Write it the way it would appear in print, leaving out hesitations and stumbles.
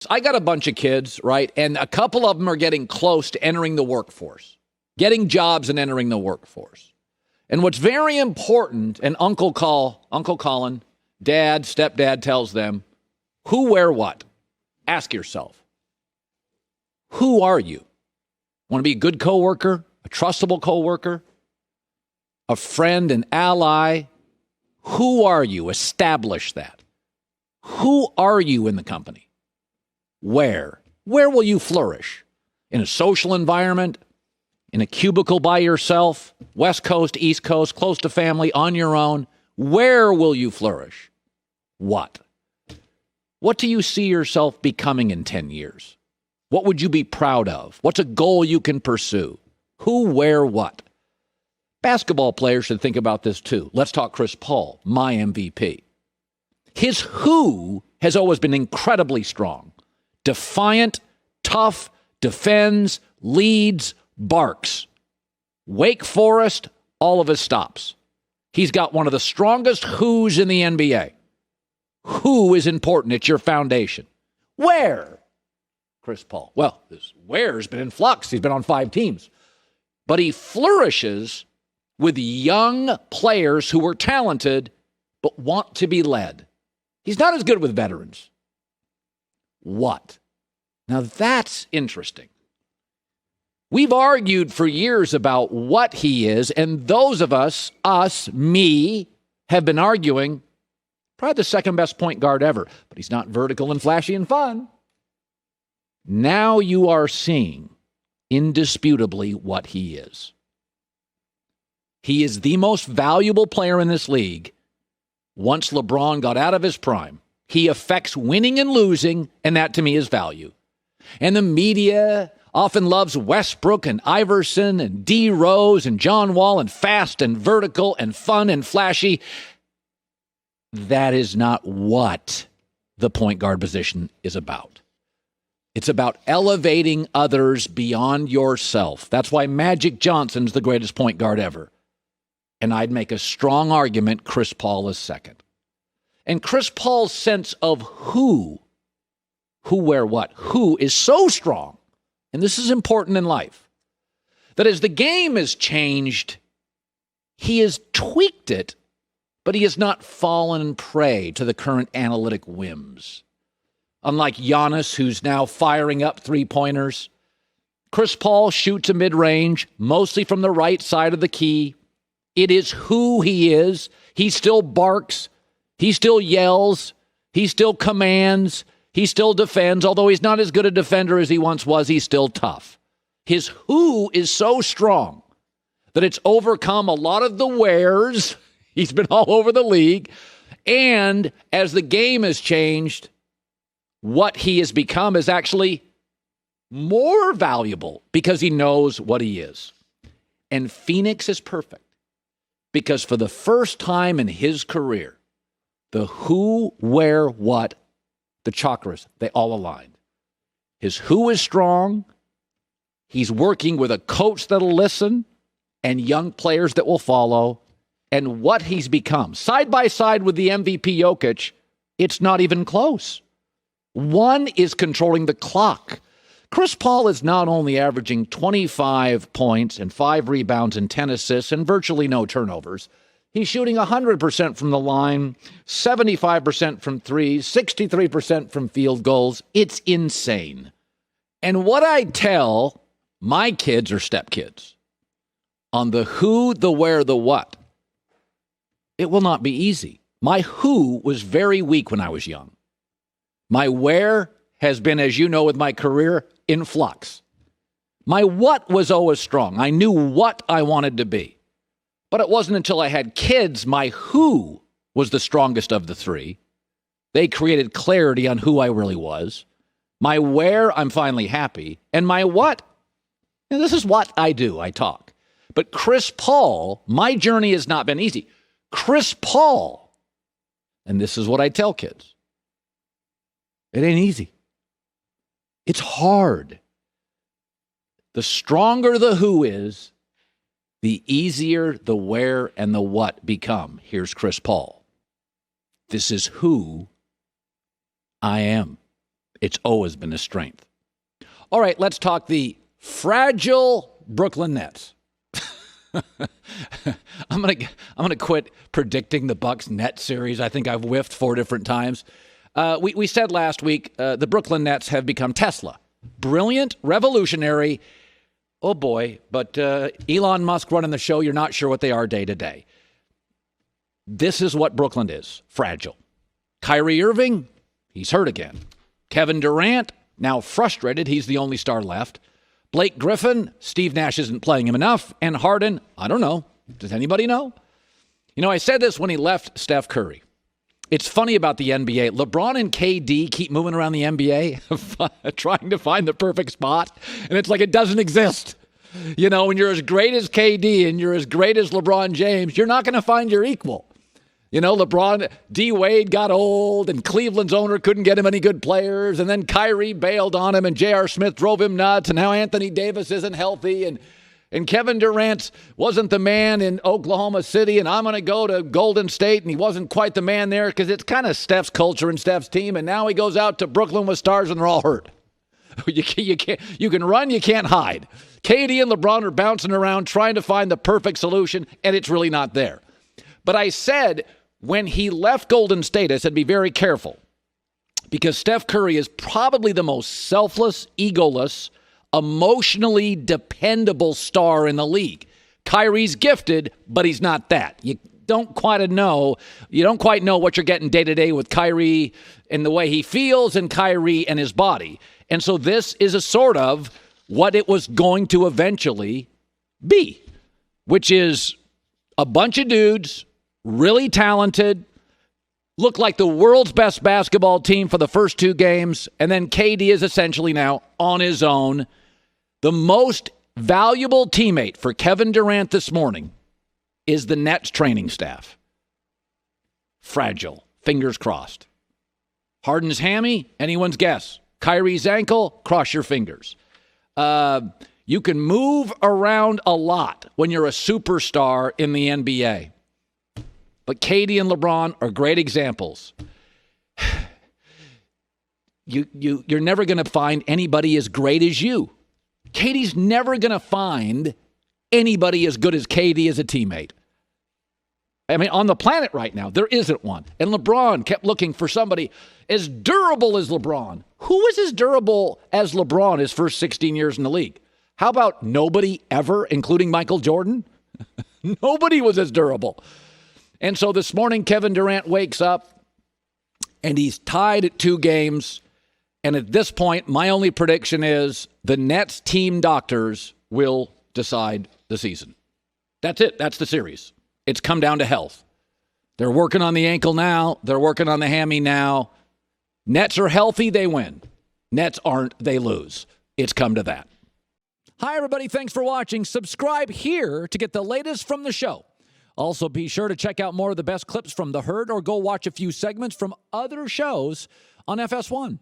I got a bunch of kids, right? And a couple of them are getting close to entering the workforce, getting jobs and entering the workforce. And what's very important, and Uncle Colin, dad, stepdad tells them, who, where, what? Ask yourself, who are you? Want to be a good coworker, a trustable coworker, a friend, an ally? Who are you? Establish that. Who are you in the company? Where? Where will you flourish? In a social environment? In a cubicle by yourself? West Coast, East Coast, close to family, on your own? Where will you flourish? What? What do you see yourself becoming in 10 years? What would you be proud of? What's a goal you can pursue? Who, where, what? Basketball players should think about this too. Let's talk Chris Paul, my MVP. His who has always been incredibly strong. Defiant, tough, defends, leads, barks. Wake Forest, all of his stops. He's got one of the strongest who's in the NBA. Who is important? It's your foundation. Where? Chris Paul. Well, this where's been in flux. He's been on 5 teams. But he flourishes with young players who are talented but want to be led. He's not as good with veterans. What? Now that's interesting. We've argued for years about what he is, and those of us, me, have been arguing probably the second best point guard ever, but he's not vertical and flashy and fun. Now you are seeing indisputably what he is. He is the most valuable player in this league once LeBron got out of his prime. He affects winning and losing, and that to me is value. And the media often loves Westbrook and Iverson and D. Rose and John Wall and fast and vertical and fun and flashy. That is not what the point guard position is about. It's about elevating others beyond yourself. That's why Magic Johnson's the greatest point guard ever. And I'd make a strong argument Chris Paul is second. And Chris Paul's sense of who, where, what, who is so strong, and this is important in life, that as the game has changed, he has tweaked it, but he has not fallen prey to the current analytic whims. Unlike Giannis, who's now firing up three-pointers, Chris Paul shoots a mid-range, mostly from the right side of the key. It is who he is. He still barks. He still yells. He still commands. He still defends. Although he's not as good a defender as he once was, he's still tough. His who is so strong that it's overcome a lot of the wheres. He's been all over the league. And as the game has changed, what he has become is actually more valuable because he knows what he is. And Phoenix is perfect because for the first time in his career, the who, where, what, the chakras, they all aligned. His who is strong. He's working with a coach that'll listen and young players that will follow. And what he's become, side by side with the MVP Jokic, it's not even close. One is controlling the clock. Chris Paul is not only averaging 25 points and 5 rebounds and 10 assists and virtually no turnovers. He's shooting 100% from the line, 75% from threes, 63% from field goals. It's insane. And what I tell my kids or stepkids on the who, the where, the what, it will not be easy. My who was very weak when I was young. My where has been, as you know, with my career, in flux. My what was always strong. I knew what I wanted to be. But it wasn't until I had kids, my who was the strongest of the three. They created clarity on who I really was. My where, I'm finally happy. And my what, and this is what I do, I talk. But Chris Paul, my journey has not been easy. Chris Paul, and this is what I tell kids, it ain't easy. It's hard. The stronger the who is, the easier the where and the what become. Here's Chris Paul. This is who I am. It's always been his strength. All right, let's talk the fragile Brooklyn Nets. I'm gonna quit predicting the Bucks Nets series. I think I've whiffed 4 different times. We said last week the Brooklyn Nets have become Tesla. Brilliant, revolutionary. Oh boy, but Elon Musk running the show, you're not sure what they are day to day. This is what Brooklyn is, fragile. Kyrie Irving, he's hurt again. Kevin Durant, now frustrated, he's the only star left. Blake Griffin, Steve Nash isn't playing him enough. And Harden, I don't know. Does anybody know? You know, I said this when he left Steph Curry. It's funny about the NBA. LeBron and KD keep moving around the NBA trying to find the perfect spot. And it's like it doesn't exist. You know, when you're as great as KD and you're as great as LeBron James, you're not going to find your equal. You know, D. Wade got old and Cleveland's owner couldn't get him any good players. And then Kyrie bailed on him and J.R. Smith drove him nuts. And now Anthony Davis isn't healthy. And Kevin Durant wasn't the man in Oklahoma City. And I'm going to go to Golden State. And he wasn't quite the man there because it's kind of Steph's culture and Steph's team. And now he goes out to Brooklyn with stars and they're all hurt. You can run, you can't hide. KD and LeBron are bouncing around trying to find the perfect solution. And it's really not there. But I said, when he left Golden State, I said, be very careful because Steph Curry is probably the most selfless, egoless, emotionally dependable star in the league. Kyrie's gifted, but he's not that. You don't quite know what you're getting day to day with Kyrie and the way he feels and Kyrie and his body. And so this is a sort of what it was going to eventually be, which is a bunch of dudes, really talented, look like the world's best basketball team for the first 2 games, and then KD is essentially now on his own. The most valuable teammate for Kevin Durant this morning is the Nets training staff. Fragile. Fingers crossed. Harden's hammy, anyone's guess. Kyrie's ankle, cross your fingers. You can move around a lot when you're a superstar in the NBA. But KD and LeBron are great examples. You're never going to find anybody as great as you. KD's never going to find anybody as good as KD as a teammate. I mean, on the planet right now, there isn't one. And LeBron kept looking for somebody as durable as LeBron. Who was as durable as LeBron his first 16 years in the league? How about nobody ever, including Michael Jordan? Nobody was as durable. And so this morning, Kevin Durant wakes up, and he's tied at 2 games. And at this point, my only prediction is the Nets team doctors will decide the season. That's it. That's the series. It's come down to health. They're working on the ankle now. They're working on the hammy now. Nets are healthy, they win. Nets aren't, they lose. It's come to that. Hi, everybody. Thanks for watching. Subscribe here to get the latest from the show. Also, be sure to check out more of the best clips from The Herd or go watch a few segments from other shows on FS1.